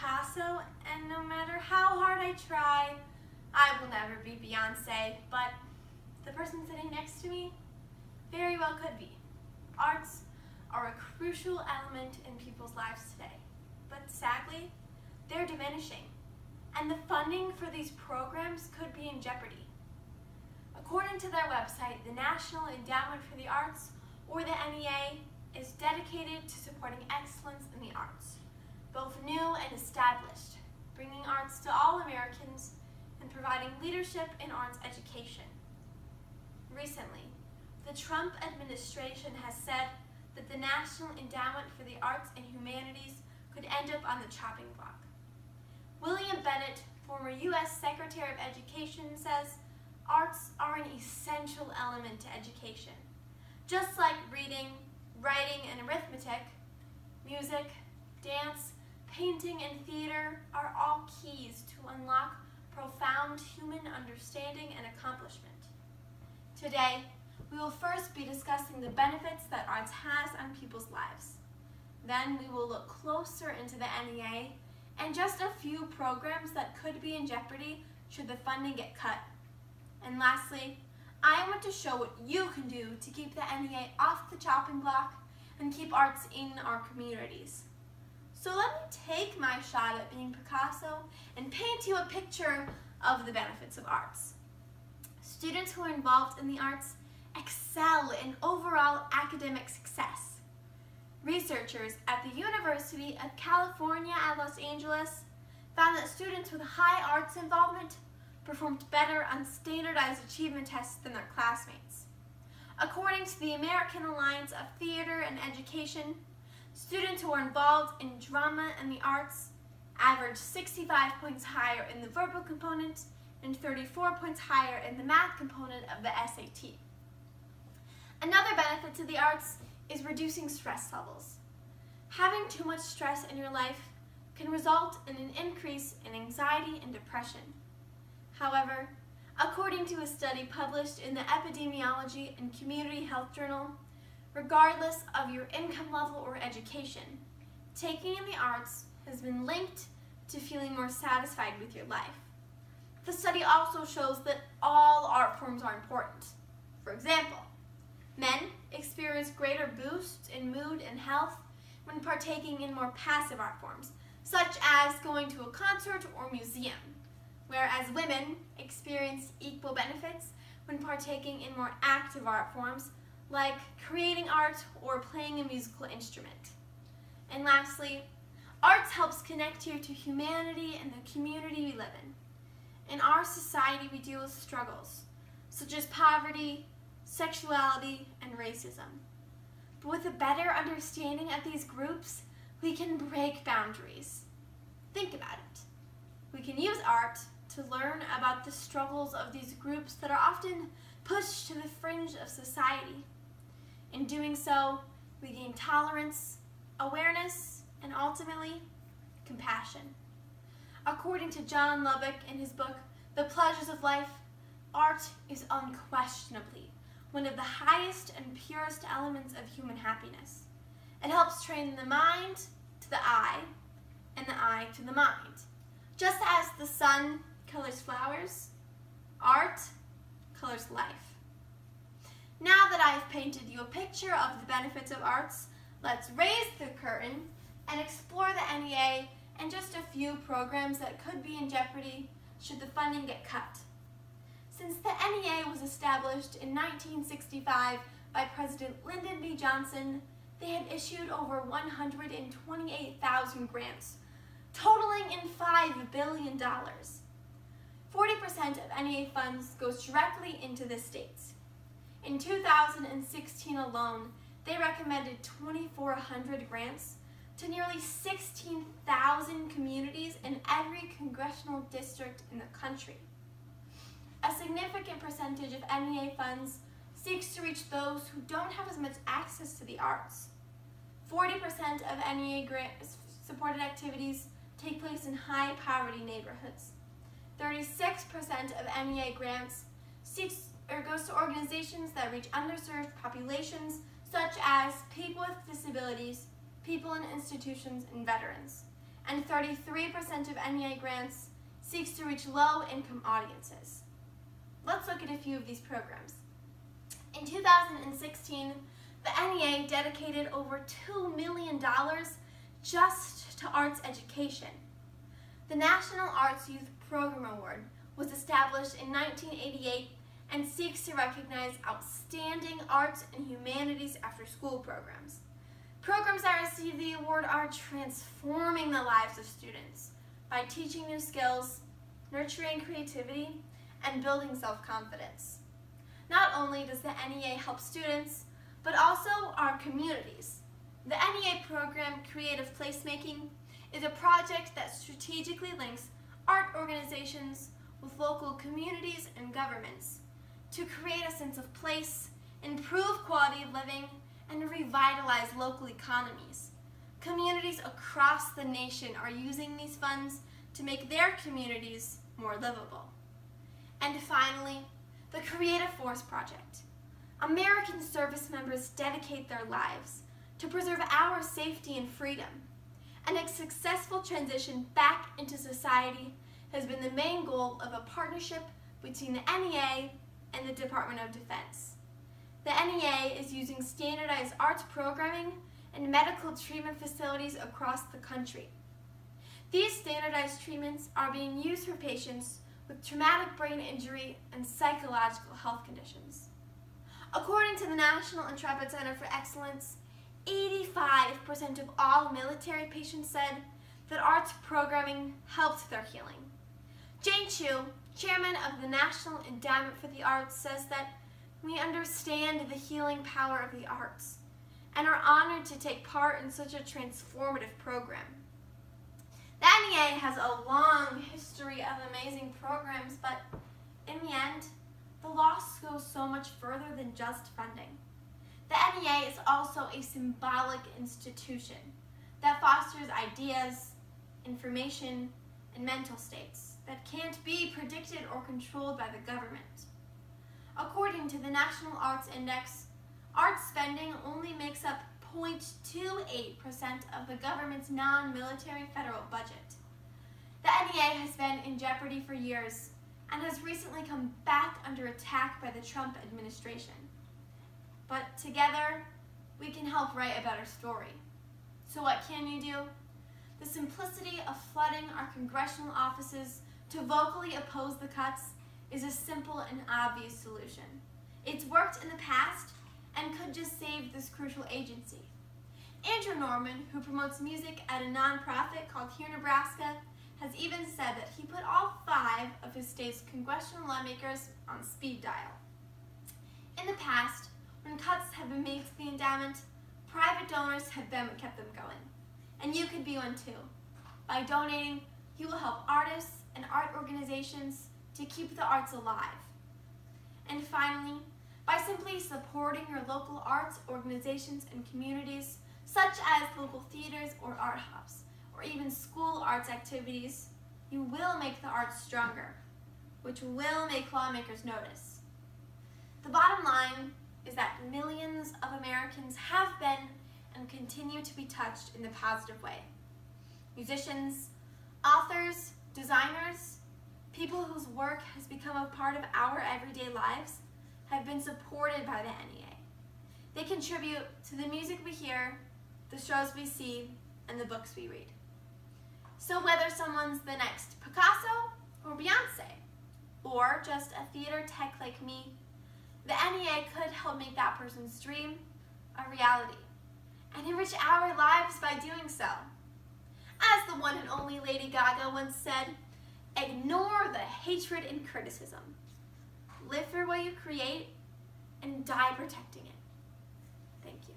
Picasso, and no matter how hard I try, I will never be Beyonce, but the person sitting next to me very well could be. Arts are a crucial element in people's lives today, but sadly, they're diminishing, and the funding for these programs could be in jeopardy. According to their website, the National Endowment for the Arts, or the NEA, is dedicated to supporting excellence in the arts, both new and established, bringing arts to all Americans and providing leadership in arts education. Recently, the Trump administration has said that the National Endowment for the Arts and Humanities could end up on the chopping block. William Bennett, former U.S. Secretary of Education, says arts are an essential element to education. Just like reading, writing, and arithmetic, music, dance, painting, and theater are all keys to unlock profound human understanding and accomplishment. Today, we will first be discussing the benefits that arts has on people's lives. Then we will look closer into the NEA and just a few programs that could be in jeopardy should the funding get cut. And lastly, I want to show what you can do to keep the NEA off the chopping block and keep arts in our communities. So let me take my shot at being Picasso and paint you a picture of the benefits of arts. Students who are involved in the arts excel in overall academic success. Researchers at the University of California at Los Angeles found that students with high arts involvement performed better on standardized achievement tests than their classmates. According to the American Alliance of Theater and Education, students who are involved in drama and the arts averaged 65 points higher in the verbal component and 34 points higher in the math component of the SAT. Another benefit to the arts is reducing stress levels. Having too much stress in your life can result in an increase in anxiety and depression. However, according to a study published in the Epidemiology and Community Health Journal, regardless of your income level or education, taking in the arts has been linked to feeling more satisfied with your life. The study also shows that all art forms are important. For example, men experience greater boosts in mood and health when partaking in more passive art forms, such as going to a concert or museum, whereas women experience equal benefits when partaking in more active art forms, like creating art or playing a musical instrument. And lastly, arts helps connect you to humanity and the community we live in. In our society, we deal with struggles, such as poverty, sexuality, and racism. But with a better understanding of these groups, we can break boundaries. Think about it. We can use art to learn about the struggles of these groups that are often pushed to the fringe of society. In doing so, we gain tolerance, awareness, and ultimately, compassion. According to John Lubbock in his book, The Pleasures of Life, art is unquestionably one of the highest and purest elements of human happiness. It helps train the mind to the eye, and the eye to the mind. Just as the sun colors flowers, art colors life. Now that I have painted you a picture of the benefits of arts, let's raise the curtain and explore the NEA and just a few programs that could be in jeopardy should the funding get cut. Since the NEA was established in 1965 by President Lyndon B. Johnson, they had issued over 128,000 grants, totaling in $5 billion. 40% of NEA funds goes directly into the states. In 2016 alone, they recommended 2,400 grants to nearly 16,000 communities in every congressional district in the country. A significant percentage of NEA funds seeks to reach those who don't have as much access to the arts. 40% of NEA grant-supported activities take place in high-poverty neighborhoods. 36% of NEA grants goes to organizations that reach underserved populations, such as people with disabilities, people in institutions, and veterans. and 33% of NEA grants seeks to reach low-income audiences. Let's look at a few of these programs. In 2016, the NEA dedicated over $2 million just to arts education. The National Arts Youth Program Award was established in 1988 and seeks to recognize outstanding arts and humanities after-school programs. Programs that receive the award are transforming the lives of students by teaching new skills, nurturing creativity, and building self-confidence. Not only does the NEA help students, but also our communities. The NEA program Creative Placemaking is a project that strategically links art organizations with local communities and governments to create a sense of place, improve quality of living, and revitalize local economies. Communities across the nation are using these funds to make their communities more livable. And finally, the Creative Force Project. American service members dedicate their lives to preserve our safety and freedom, and a successful transition back into society has been the main goal of a partnership between the NEA and the Department of Defense. The NEA is using standardized arts programming and medical treatment facilities across the country. These standardized treatments are being used for patients with traumatic brain injury and psychological health conditions. According to the National Intrepid Center for Excellence, 85% of all military patients said that arts programming helped their healing. Jane Chu, chairman of the National Endowment for the Arts, says that we understand the healing power of the arts and are honored to take part in such a transformative program. The NEA has a long history of amazing programs, but in the end, the loss goes so much further than just funding. The NEA is also a symbolic institution that fosters ideas, information, and mental states that can't be predicted or controlled by the government. According to the National Arts Index, arts spending only makes up 0.28% of the government's non-military federal budget. The NEA has been in jeopardy for years and has recently come back under attack by the Trump administration. But together, we can help write a better story. So what can you do? The simplicity of flooding our congressional offices to vocally oppose the cuts is a simple and obvious solution. It's worked in the past and could just save this crucial agency. Andrew Norman, who promotes music at a nonprofit called Here Nebraska, has even said that he put all 5 of his state's congressional lawmakers on speed dial. In the past, when cuts have been made to the endowment, private donors have been what kept them going. And you could be one too. By donating, you will help artists and art organizations to keep the arts alive. And finally, by simply supporting your local arts organizations and communities, such as local theaters or art hubs, or even school arts activities, you will make the arts stronger, which will make lawmakers notice. The bottom line is that millions of Americans have been and continue to be touched in the positive way. Musicians, authors, designers, people whose work has become a part of our everyday lives have been supported by the NEA. They contribute to the music we hear, the shows we see, and the books we read. So whether someone's the next Picasso or Beyonce, or just a theater tech like me, the NEA could help make that person's dream a reality and enrich our lives by doing so. As the one and only Lady Gaga once said, ignore the hatred and criticism. Live for what you create and die protecting it. Thank you.